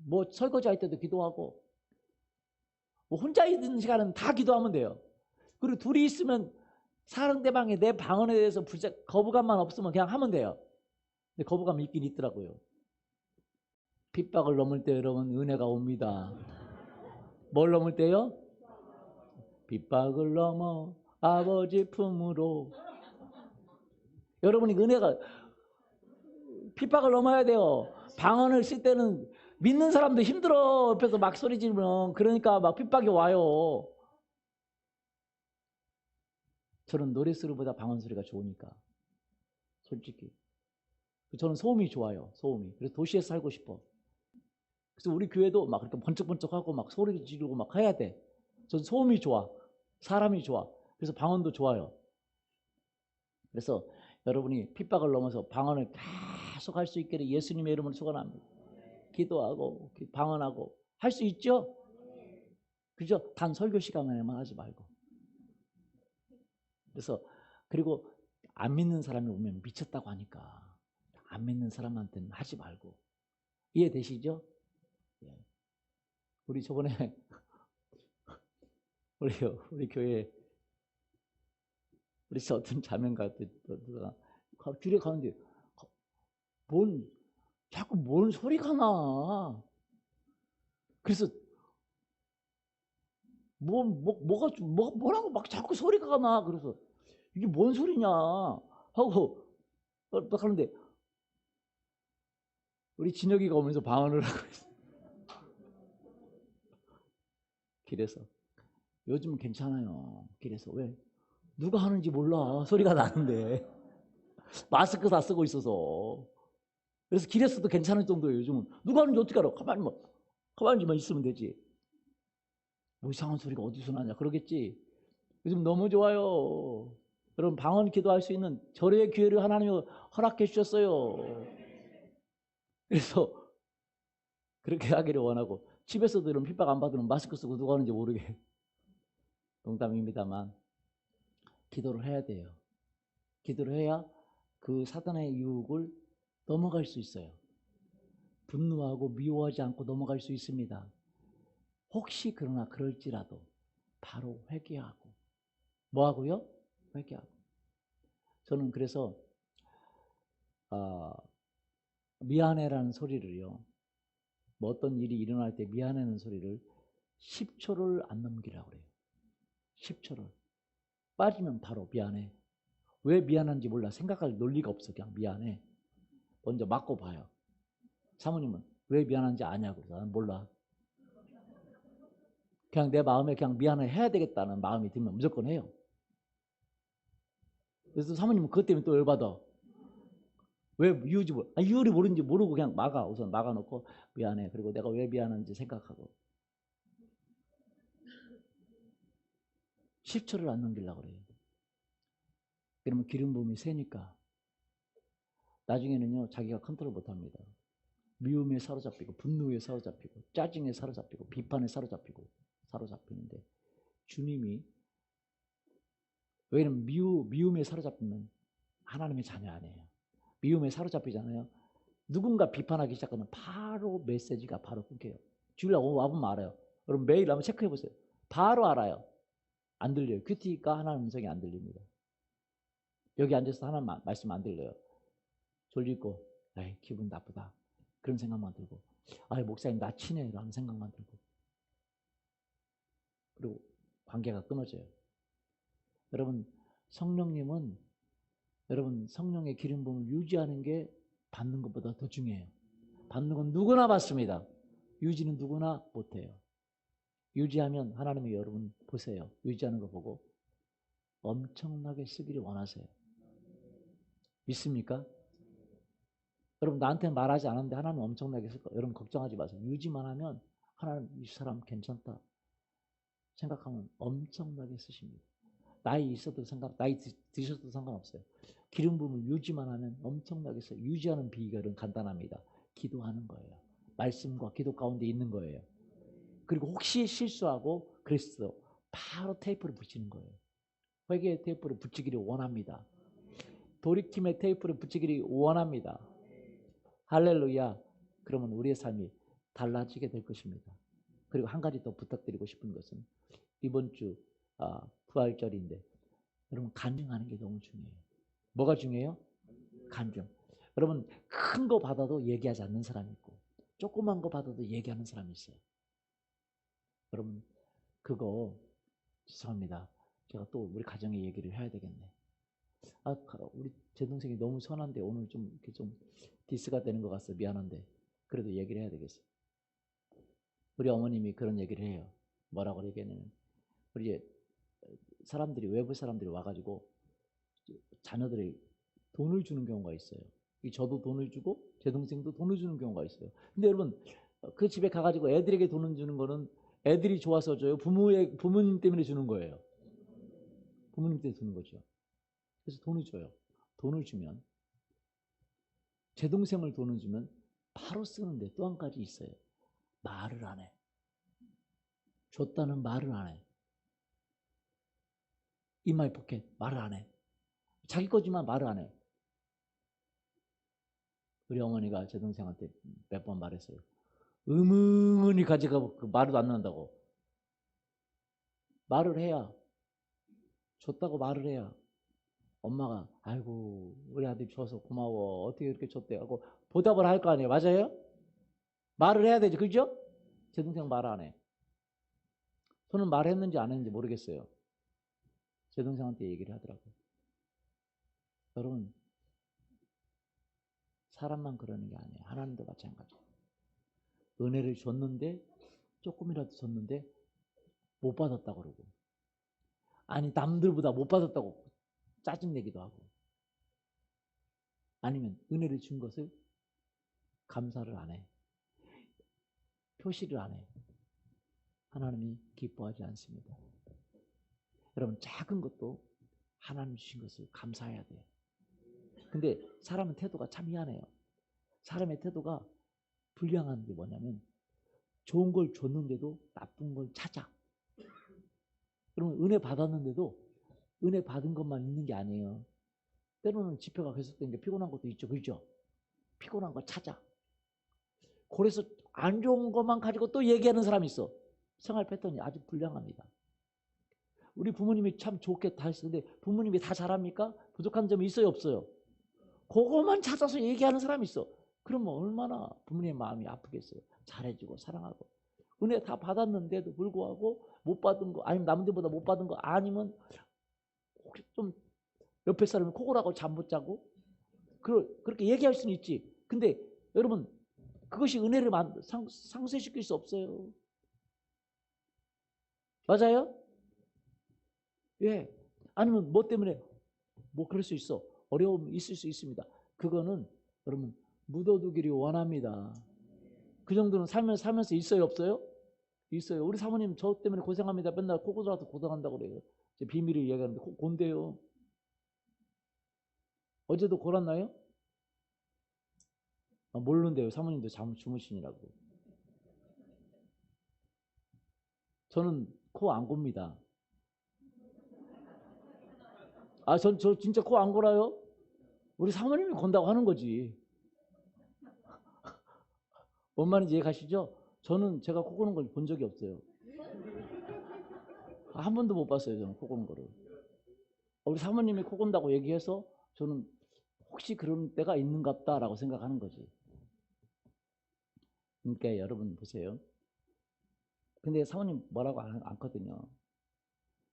뭐 설거지할 때도 기도하고 뭐 혼자 있는 시간은 다 기도하면 돼요. 그리고 둘이 있으면 상대방의 내 방언에 대해서 거부감만 없으면 그냥 하면 돼요. 근데 거부감이 있긴 있더라고요. 핍박을 넘을 때 여러분 은혜가 옵니다. 뭘 넘을 때요? 핍박을 넘어 아버지 품으로. 여러분이 은혜가 핍박을 넘어야 돼요. 방언을 쓸 때는 믿는 사람도 힘들어. 옆에서 막 소리 지르면. 그러니까 막 핍박이 와요. 저는 노래 소리보다 방언 소리가 좋으니까. 솔직히. 저는 소음이 좋아요. 소음이. 그래서 도시에서 살고 싶어. 그래서 우리 교회도 막 그렇게 번쩍번쩍하고 막 소리 지르고 막 해야 돼. 전 소음이 좋아. 사람이 좋아. 그래서 방언도 좋아요. 그래서 여러분이 핍박을 넘어서 방언을 계속 할 수 있기를 예수님의 이름으로 축원합니다. 기도하고 방언하고 할 수 있죠? 그죠? 단 설교 시간에만 하지 말고. 그래서 그리고 안 믿는 사람이 오면 미쳤다고 하니까 안 믿는 사람한테는 하지 말고. 이해되시죠? 예. 우리 저번에 우리 교회 우리 어떤 자매가 길에 가는데 자꾸 뭔 소리가 나. 그래서 뭐라고 막 자꾸 소리가 나. 그래서 이게 뭔 소리냐 하고 막 하는데 우리 진혁이가 오면서 방언을 하고 있어. 길에서. 요즘은 괜찮아요. 길에서. 왜? 누가 하는지 몰라. 소리가 나는데. 마스크 다 쓰고 있어서. 그래서 길에서도 괜찮을 정도예요. 요즘은. 누가 하는지 어떻게 알아? 가만히만 있으면 되지. 뭐 이상한 소리가 어디서 나냐 그러겠지. 요즘 너무 좋아요. 여러분 방언 기도할 수 있는 절의 기회를 하나님이 허락해 주셨어요. 그래서 그렇게 하기를 원하고, 집에서도 이런 핍박 안 받으면 마스크 쓰고 누가 하는지 모르게. 농담입니다만 기도를 해야 돼요. 기도를 해야 그 사단의 유혹을 넘어갈 수 있어요. 분노하고 미워하지 않고 넘어갈 수 있습니다. 혹시 그러나 그럴지라도 바로 회개하고. 뭐 하고요? 회개하고. 저는 그래서 미안해라는 소리를요, 뭐 어떤 일이 일어날 때 미안해라는 소리를 10초를 안 넘기라고 그래요. 10초를. 빠지면 바로 미안해. 왜 미안한지 몰라. 생각할 논리가 없어. 그냥 미안해. 먼저 맞고 봐요. 사모님은 왜 미안한지 아냐고. 나는 몰라. 그냥 내 마음에 그냥 미안해 해야 되겠다는 마음이 들면 무조건 해요. 그래서 사모님은 그것 때문에 또 열받아. 왜 이유지 몰라. 이유를 모르는지 모르고 그냥 막아. 우선 막아놓고 미안해. 그리고 내가 왜 미안한지 생각하고. 10초를 안 넘기려고 그래요. 그러면 기름 부음이 세니까 나중에는요 자기가 컨트롤 못합니다. 미움에 사로잡히고, 분노에 사로잡히고, 짜증에 사로잡히고, 비판에 사로잡히는데, 주님이, 왜냐면 미움에 사로잡히면 하나님의 자녀 아니에요. 미움에 사로잡히잖아요. 누군가 비판하기 시작하면 바로 메시지가 바로 끊겨요. 주일날 와보면 알아요. 여러분 매일 한번 체크해 보세요. 바로 알아요. 안 들려요. 큐티가 하나님 음성이 안 들립니다. 여기 앉아서 하나님 말씀 안 들려요. 졸리고, 에이, 기분 나쁘다. 그런 생각만 들고, 아, 목사님 나 치네 라는 생각만 들고, 그리고 관계가 끊어져요. 여러분 성령님은, 여러분 성령의 기름 부음을 유지하는 게 받는 것보다 더 중요해요. 받는 건 누구나 받습니다. 유지는 누구나 못해요. 유지하면 하나님이 여러분 보세요. 유지하는 거 보고 엄청나게 쓰기를 원하세요. 믿습니까? 여러분 나한테 말하지 않았는데 하나님 엄청나게 쓸 거예요. 여러분 걱정하지 마세요. 유지만 하면 하나님 이 사람 괜찮다 생각하면 엄청나게 쓰십니다. 나이 있어도 나이 드셔도 상관없어요. 기름 부음을 유지만 하면 엄청나게 써요. 유지하는 비결은 간단합니다. 기도하는 거예요. 말씀과 기도 가운데 있는 거예요. 그리고 혹시 실수하고 그랬어, 바로 테이프를 붙이는 거예요. 회개의 테이프를 붙이기를 원합니다. 돌이킴의 테이프를 붙이기를 원합니다. 할렐루야. 그러면 우리의 삶이 달라지게 될 것입니다. 그리고 한 가지 더 부탁드리고 싶은 것은, 이번 주 부활절인데 여러분 간증하는 게 너무 중요해요. 뭐가 중요해요? 간증. 여러분 큰 거 받아도 얘기하지 않는 사람이 있고, 조그만 거 받아도 얘기하는 사람이 있어요. 여러분 그거 죄송합니다. 제가 또 우리 가정의 얘기를 해야 되겠네. 우리 제 동생이 너무 선한데 오늘 좀 이렇게 좀 디스가 되는 것 같아서 미안한데 그래도 얘기를 해야 되겠어요. 우리 어머님이 그런 얘기를 해요. 뭐라고 얘기하냐면, 우리 사람들이, 외부 사람들이 와가지고 자녀들이 돈을 주는 경우가 있어요. 저도 돈을 주고 제 동생도 돈을 주는 경우가 있어요. 근데 여러분 그 집에 가가지고 애들에게 돈을 주는 거는 애들이 좋아서 줘요? 부모님 때문에 주는 거예요? 부모님 때문에 주는 거죠. 그래서 돈을 줘요. 돈을 주면, 제 동생을 돈을 주면 바로 쓰는데 또 한 가지 있어요. 말을 안 해. 줬다는 말을 안 해. 인마이 포켓 말을 안 해. 자기 거지만 말을 안 해. 우리 어머니가 제 동생한테 몇 번 말했어요. 의문이 가져가고 그 말도 안 난다고. 말을 해야, 줬다고 말을 해야 엄마가 아이고 우리 아들 줘서 고마워 어떻게 이렇게 줬대 하고 보답을 할 거 아니에요. 맞아요? 말을 해야 되죠. 그죠? 제 동생 말 안 해. 저는 말했는지 안 했는지 모르겠어요. 제 동생한테 얘기를 하더라고요. 여러분 사람만 그러는 게 아니에요. 하나님도 마찬가지예요. 은혜를 줬는데, 조금이라도 줬는데 못 받았다고 그러고, 아니 남들보다 못 받았다고 짜증내기도 하고, 아니면 은혜를 준 것을 감사를 안 해. 표시를 안 해. 하나님이 기뻐하지 않습니다. 여러분, 작은 것도 하나님 주신 것을 감사해야 돼요. 근데 사람의 태도가 참 희한해요. 사람의 태도가 불량한 게 뭐냐면 좋은 걸 줬는데도 나쁜 걸 찾아. 그러면 은혜 받았는데도 은혜 받은 것만 있는 게 아니에요. 때로는 집회가 계속된 게 피곤한 것도 있죠. 그렇죠? 피곤한 거 찾아. 그래서 안 좋은 것만 가지고 또 얘기하는 사람이 있어. 생활 패턴이 아주 불량합니다. 우리 부모님이 참 좋게 다 했는데 부모님이 다 잘합니까? 부족한 점이 있어요, 없어요? 그것만 찾아서 얘기하는 사람이 있어. 그러면 얼마나 부모님의 마음이 아프겠어요. 잘해주고 사랑하고 은혜 다 받았는데도 불구하고 못 받은 거, 아니면 남들보다 못 받은 거, 아니면 혹시 좀 옆에 사람이 코골하고 잠 못 자고 그렇게 얘기할 수는 있지. 근데 여러분, 그것이 은혜를 상쇄시킬 수 없어요. 맞아요? 예. 아니면 뭐 때문에 뭐 그럴 수 있어. 어려움이 있을 수 있습니다. 그거는 여러분 묻어두기를 원합니다. 그 정도는 살면서 있어요, 없어요? 있어요. 우리 사모님 저 때문에 고생합니다. 맨날 코골아도 고생한다고 그래요. 제 비밀을 이야기하는데 곤대요. 어제도 골았나요? 모르는데요. 사모님도 잠 주무시느라고. 저는 코 안 곱니다. 저 진짜 코 안 골아요? 우리 사모님이 건다고 하는 거지. 뭔 말인지 이해가시죠? 저는 제가 코 고는 걸 본 적이 없어요. 한 번도 못 봤어요. 저는 코 고는 거를. 우리 사모님이 코 곤다고 얘기해서 저는 혹시 그런 때가 있는갑다라고 생각하는 거지. 그러니까 여러분 보세요. 근데 사모님 뭐라고 않거든요.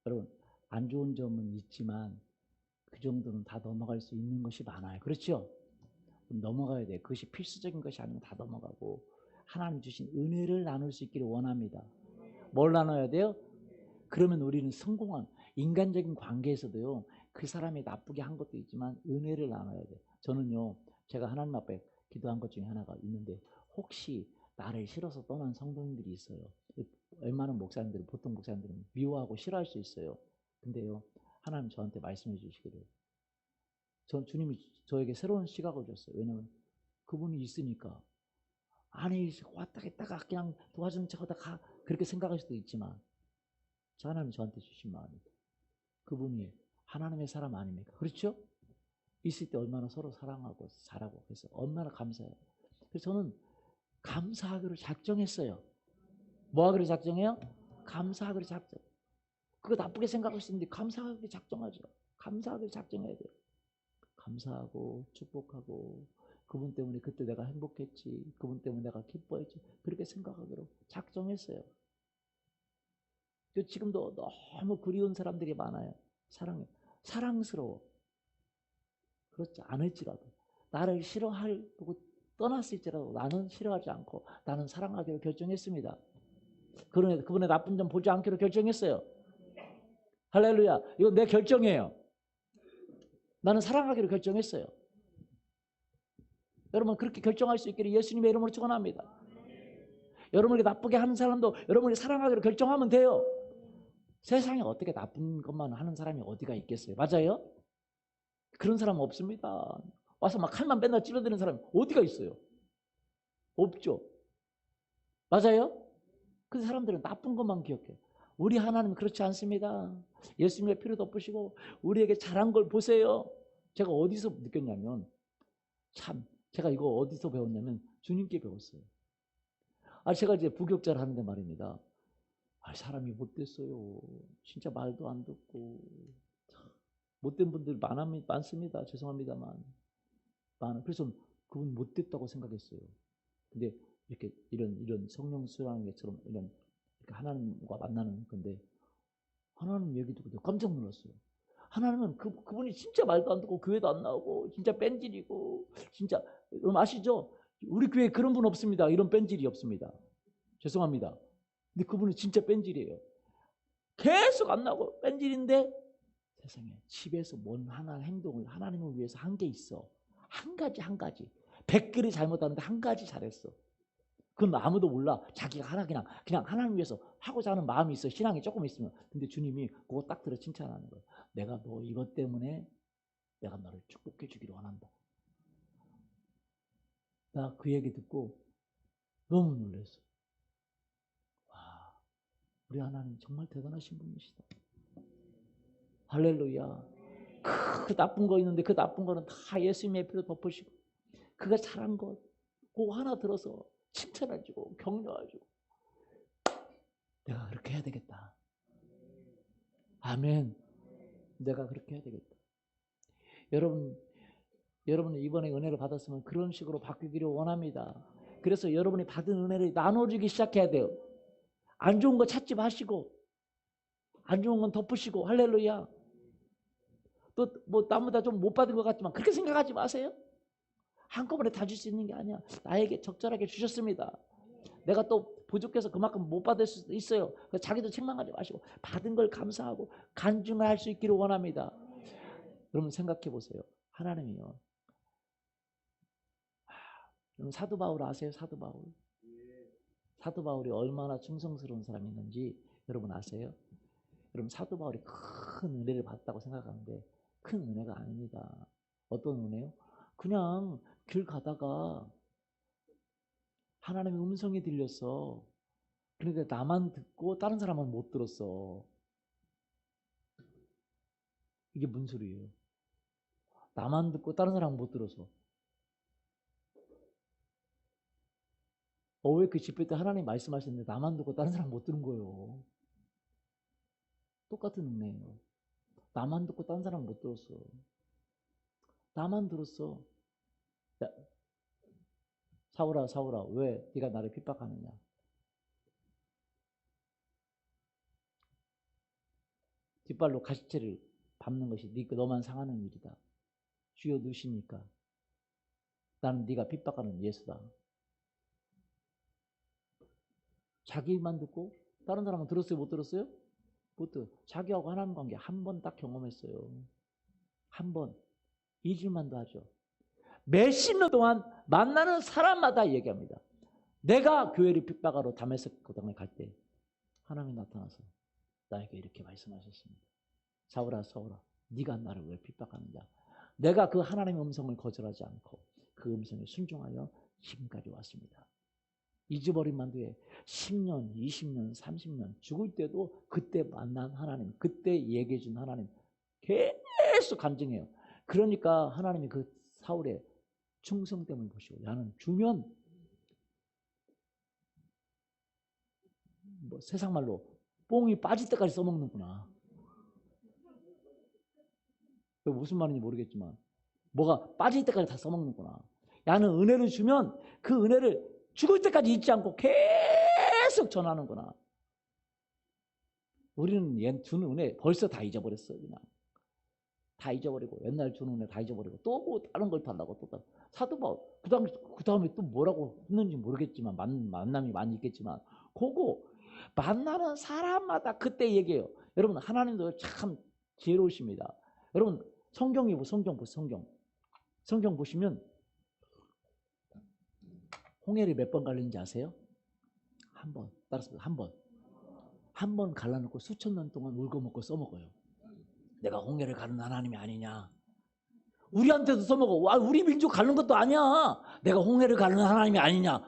여러분, 안 좋은 점은 있지만 그 정도는 다 넘어갈 수 있는 것이 많아요. 그렇죠? 넘어가야 돼. 그것이 필수적인 것이 아니면 다 넘어가고 하나님 주신 은혜를 나눌 수 있기를 원합니다. 뭘 나눠야 돼요? 그러면 우리는 성공한 인간적인 관계에서도요. 그 사람이 나쁘게 한 것도 있지만 은혜를 나눠야 돼요. 저는요. 제가 하나님 앞에 기도한 것 중에 하나가 있는데 혹시 나를 싫어서 떠난 성도님들이 있어요. 웬만한 목사님들은 보통 목사님들은 미워하고 싫어할 수 있어요. 근데요. 하나님 저한테 말씀해 주시기를 주님이 저에게 새로운 시각을 줬어요. 왜냐하면 그분이 있으니까 안에 왔다 갔다가 그냥 도와주는 척하다 가 그렇게 생각할 수도 있지만 저 하나님이 저한테 주신 마음입니다. 그분이 하나님의 사람 아닙니까? 그렇죠? 있을 때 얼마나 서로 사랑하고 잘하고 그래서 얼마나 감사해요. 그래서 저는 감사하기로 작정했어요. 뭐 하기로 작정해요? 감사하기로 작정. 그거 나쁘게 생각할 수 있는데 감사하기로 작정하죠. 감사하기로 작정해야 돼요. 감사하고 축복하고 그분 때문에 그때 내가 행복했지. 그분 때문에 내가 기뻐했지. 그렇게 생각하기로 작정했어요. 지금도 너무 그리운 사람들이 많아요. 사랑스러워. 그렇지 않을지라도 나를 싫어하고 떠났을지라도 나는 싫어하지 않고 나는 사랑하기로 결정했습니다. 그분의 나쁜 점 보지 않기로 결정했어요. 할렐루야. 이거 내 결정이에요. 나는 사랑하기로 결정했어요. 여러분 그렇게 결정할 수 있기를 예수님의 이름으로 축원합니다. 여러분에게 나쁘게 하는 사람도 여러분이 사랑하기로 결정하면 돼요. 세상에 어떻게 나쁜 것만 하는 사람이 어디가 있겠어요? 맞아요? 그런 사람은 없습니다. 와서 막 칼만 맨날 찔러대는 사람이 어디가 있어요? 없죠. 맞아요? 그 사람들은 나쁜 것만 기억해요. 우리 하나님은 그렇지 않습니다. 예수님의 피를 덮으시고 우리에게 잘한 걸 보세요. 제가 어디서 느꼈냐면 참 제가 이거 어디서 배웠냐면 주님께 배웠어요. 제가 이제 부교육자를 하는데 말입니다. 사람이 못됐어요. 진짜 말도 안 듣고 못된 분들 많습니다. 죄송합니다만 그래서 그분 못됐다고 생각했어요. 근데 이렇게 이런 성령 수양회처럼 이런 하나님과 만나는 건데 하나님 얘기 듣고 깜짝 놀랐어요. 하나님은 그분이 진짜 말도 안 듣고 교회도 안 나오고 진짜 뺀질이고 진짜 여러분 아시죠? 우리 교회에 그런 분 없습니다. 이런 뺀질이 없습니다. 죄송합니다. 근데 그분은 진짜 뺀질이에요. 계속 안 나고 뺀질인데 세상에 집에서 뭔 하나 행동을 하나님을 위해서 한 게 있어. 한 가지. 100개를 잘못하는데 한 가지 잘했어. 그건 아무도 몰라. 자기가 하나 그냥 하나님 위해서 하고자 하는 마음이 있어. 신앙이 조금 있으면. 근데 주님이 그거 딱 들어 칭찬하는 거야. 내가 너 이것 때문에 내가 너를 축복해 주기를 원한다. 나 그 얘기 듣고 너무 놀랐어. 와, 우리 하나님 정말 대단하신 분이시다. 할렐루야. 그 나쁜 거 있는데 그 나쁜 거는 다 예수님의 피로 덮으시고 그가 잘한 것 그거 하나 들어서 칭찬해주고 격려해주고 내가 그렇게 해야 되겠다. 아멘. 내가 그렇게 해야 되겠다. 여러분 이번에 은혜를 받았으면 그런 식으로 바뀌기를 원합니다. 그래서 여러분이 받은 은혜를 나눠주기 시작해야 돼요. 안 좋은 거 찾지 마시고 안 좋은 건 덮으시고 할렐루야. 또 뭐 나보다 좀 못 받은 것 같지만 그렇게 생각하지 마세요. 한꺼번에 다 줄 수 있는 게 아니야. 나에게 적절하게 주셨습니다. 내가 또 부족해서 그만큼 못 받을 수도 있어요. 자기도 책망하지 마시고 받은 걸 감사하고 간증을 할 수 있기를 원합니다. 여러분 생각해 보세요. 하나님이요. 여러분 사도 바울 아세요? 사도 바울. 사도 바울이 얼마나 충성스러운 사람이었는지 여러분 아세요? 여러분 사도 바울이 큰 은혜를 받았다고 생각하는데 큰 은혜가 아닙니다. 어떤 은혜요? 그냥 길 가다가 하나님의 음성이 들렸어. 그런데 나만 듣고 다른 사람은 못 들었어. 이게 무슨 소리예요? 나만 듣고 다른 사람은 못 들어서. 왜 그 집회 때 하나님 말씀하셨는데 나만 듣고 다른 사람 못 들은 거예요. 똑같은 은혜예요. 나만 듣고 다른 사람 못 들었어. 나만 들었어. 야, 사울아 왜 네가 나를 핍박하느냐. 뒷발로 가시채를 밟는 것이 너만 상하는 일이다. 주여 누시니까 나는 네가 핍박하는 예수다. 자기만 듣고 다른 사람은 들었어요? 못 들었어요? 못 들어. 자기하고 하나님 관계 한 번 딱 경험했어요. 한 번. 잊을만도 하죠. 몇십 년 동안 만나는 사람마다 얘기합니다. 내가 교회를 핍박하러 다메섹 고당에 갈 때 하나님이 나타나서 나에게 이렇게 말씀하셨습니다. 사울아 네가 나를 왜 핍박하느냐. 내가 그 하나님의 음성을 거절하지 않고 그 음성에 순종하여 지금까지 왔습니다. 잊어버린 만두에 10년, 20년, 30년 죽을 때도 그때 만난 하나님, 그때 얘기해 준 하나님 계속 간증해요. 그러니까 하나님이 그 사울의 충성됨을 보시고 나는 주면 뭐 세상 말로 뽕이 빠질 때까지 써먹는구나. 무슨 말인지 모르겠지만 뭐가 빠질 때까지 다 써먹는구나. 나는 은혜를 주면 그 은혜를 죽을 때까지 잊지 않고 계속 전하는구나. 우리는 준 은혜 벌써 다 잊어버렸어. 그냥 다 잊어버리고 옛날 준 은혜 다 잊어버리고 또 뭐 다른 걸 달라고 또 사도 바울 그 다음에 또 뭐라고 했는지 모르겠지만 만남이 많이 있겠지만 그거 만나는 사람마다 그때 얘기해요. 여러분 하나님도 참 지혜로우십니다. 여러분 성경 보세요. 성경 보시면 홍해를 몇 번 갈는지 아세요? 한 번. 따라서 한 번. 한 번 갈라놓고 수천 년 동안 울고 먹고 써먹어요. 내가 홍해를 가른 하나님이 아니냐. 우리한테도 써먹어. 와, 우리 민족 가른 것도 아니야. 내가 홍해를 가른 하나님이 아니냐.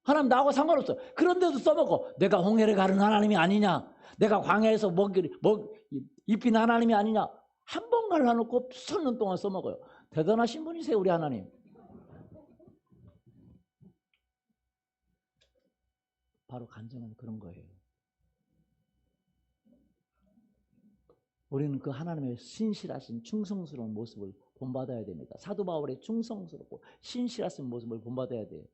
하나님 나하고 상관없어. 그런데도 써먹어. 내가 홍해를 가른 하나님이 아니냐. 내가 광야에서 입힌 하나님이 아니냐. 한 번 갈라놓고 수천 년 동안 써먹어요. 대단하신 분이세요, 우리 하나님. 바로 간증은 그런 거예요. 우리는 그 하나님의 신실하신 충성스러운 모습을 본받아야 됩니다. 사도 바울의 충성스럽고 신실하신 모습을 본받아야 돼요.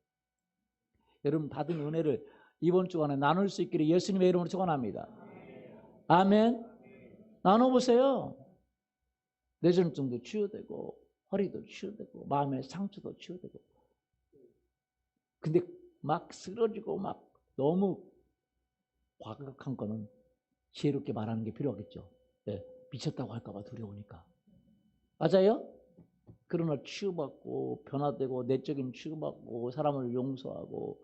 여러분 받은 은혜를 이번 주간에 나눌 수 있기를 예수님의 이름으로 축원합니다. 아멘. 나눠보세요. 뇌전증도 치유되고 허리도 치유되고 마음의 상처도 치유되고. 근데 막 쓰러지고 막 너무 과격한 거는 지혜롭게 말하는 게 필요하겠죠. 네, 미쳤다고 할까봐 두려우니까. 맞아요? 그러나 치유받고 변화되고 내적인 치유받고 사람을 용서하고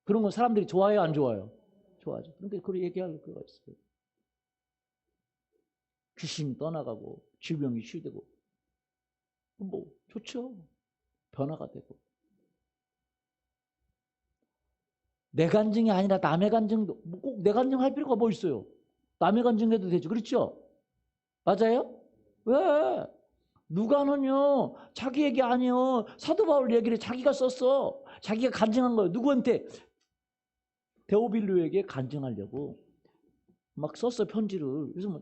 그런 건 사람들이 좋아해요, 안 좋아요? 좋아하죠. 그러니까 그걸 얘기할 거가 있어요. 귀신이 떠나가고 질병이 치유되고 뭐 좋죠. 변화가 되고. 내 간증이 아니라 남의 간증도 꼭 내 간증할 필요가 뭐 있어요? 남의 간증해도 되죠. 그렇죠? 맞아요? 왜? 누가는요 자기 얘기 아니요 사도 바울 얘기를 자기가 썼어. 자기가 간증한 거예요. 누구한테? 데오빌로에게 간증하려고 막 썼어 편지를. 그래서 뭐,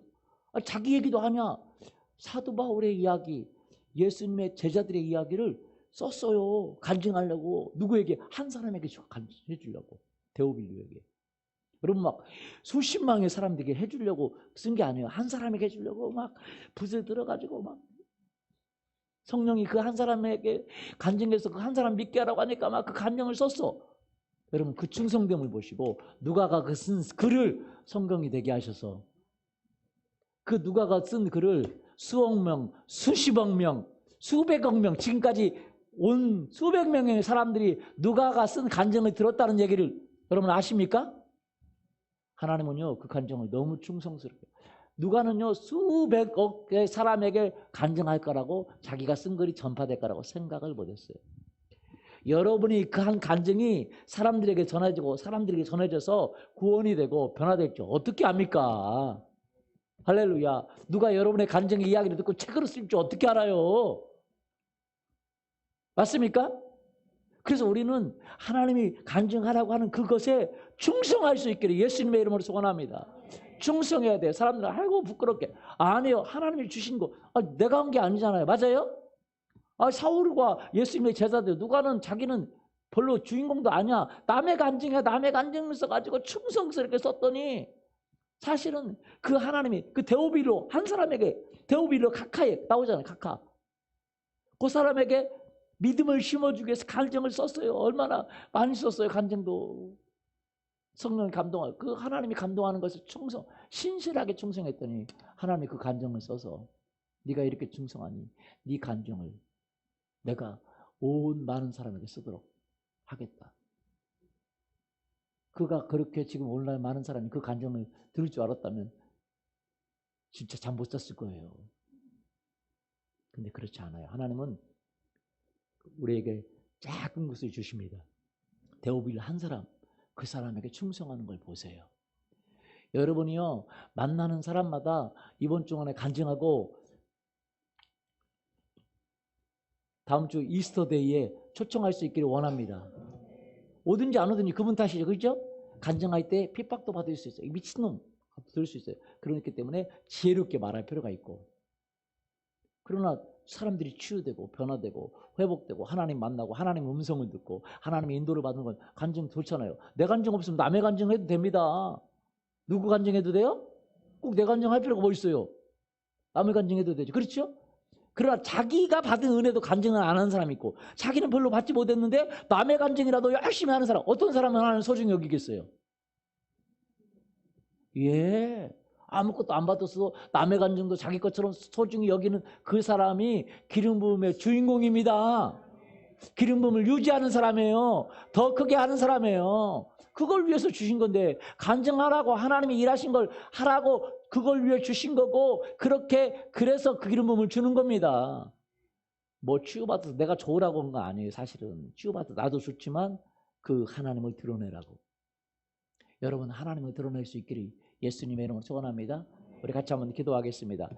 자기 얘기도 아니야. 사도 바울의 이야기, 예수님의 제자들의 이야기를 썼어요. 간증하려고. 누구에게? 한 사람에게 간증해 주려고. 데오빌로에게. 여러분 막 수십만의 사람들에게 해주려고 쓴 게 아니에요. 한 사람에게 해주려고 막 붓을 들어가지고 막 성령이 그 한 사람에게 간증해서 그 한 사람 믿게 하라고 하니까 막 그 간증을 썼어. 여러분 그 충성됨을 보시고 누가가 그 쓴 글을 성경이 되게 하셔서 그 누가가 쓴 글을 수억 명, 수십억 명, 수백억 명 지금까지 온 수백 명의 사람들이 누가가 쓴 간증을 들었다는 얘기를 여러분 아십니까? 하나님은요 그 간증을 너무 충성스럽게 누가는요 수백억 의 사람에게 간증할 거라고 자기가 쓴 글이 전파될 거라고 생각을 못했어요. 여러분이 그 한 간증이 사람들에게 전해지고 사람들에게 전해져서 구원이 되고 변화됐죠. 어떻게 합니까? 할렐루야. 누가 여러분의 간증의 이야기를 듣고 책으로 쓸 줄 어떻게 알아요? 맞습니까? 그래서 우리는 하나님이 간증하라고 하는 그것에 충성할 수 있기를 예수님의 이름으로 소원합니다. 충성해야 돼. 사람들은 아이고 부끄럽게. 아니요. 하나님이 주신 거 내가 한 게 아니잖아요. 맞아요? 사울과 예수님의 제자들 누가는 자기는 별로 주인공도 아니야. 남의 간증이야. 남의 간증을 써가지고 충성스럽게 썼더니 사실은 그 하나님이 그 데오빌로 한 사람에게 데오빌로 카카에 나오잖아요. 카카. 그 사람에게 믿음을 심어주기 위해서 간증을 썼어요. 얼마나 많이 썼어요. 간증도. 성령이 감동하고 그 하나님이 감동하는 것을 신실하게 충성했더니 하나님이 그 간증을 써서 네가 이렇게 충성하니 네 간증을 내가 온 많은 사람에게 쓰도록 하겠다. 그가 그렇게 지금 온라인 많은 사람이 그 간증을 들을 줄 알았다면 진짜 잠 못 잤을 거예요. 근데 그렇지 않아요. 하나님은 우리에게 작은 것을 주십니다. 데오빌 한 사람, 그 사람에게 충성하는 걸 보세요. 여러분이요 만나는 사람마다 이번 주 안에 간증하고 다음 주 이스터데이에 초청할 수 있기를 원합니다. 오든지 안 오든지 그분 탓이죠. 그렇죠? 간증할 때 핍박도 받을 수 있어요. 미친놈 들을 수 있어요. 그렇기 때문에 지혜롭게 말할 필요가 있고 그러나 사람들이 치유되고 변화되고 회복되고 하나님 만나고 하나님 음성을 듣고 하나님의 인도를 받는 건 간증 좋잖아요. 내 간증 없으면 남의 간증해도 됩니다. 누구 간증해도 돼요? 꼭 내 간증할 필요가 뭐 있어요? 남의 간증해도 되죠. 그렇죠? 그러나 자기가 받은 은혜도 간증을 안 하는 사람이 있고 자기는 별로 받지 못했는데 남의 간증이라도 열심히 하는 사람 어떤 사람은 하나님 소중히 여기겠어요? 예. 아무것도 안 받았어도 남의 간증도 자기 것처럼 소중히 여기는 그 사람이 기름 부음의 주인공입니다. 기름 부음을 유지하는 사람이에요. 더 크게 하는 사람이에요. 그걸 위해서 주신 건데 간증하라고 하나님이 일하신 걸 하라고 그걸 위해 주신 거고 그렇게 그래서 그 기름 부음을 주는 겁니다. 뭐 치유받아서 내가 좋으라고 한 거 아니에요. 사실은 치유받아서 나도 좋지만 그 하나님을 드러내라고. 여러분 하나님을 드러낼 수 있기를 예수님의 이름으로 소원합니다. 우리 같이 한번 기도하겠습니다.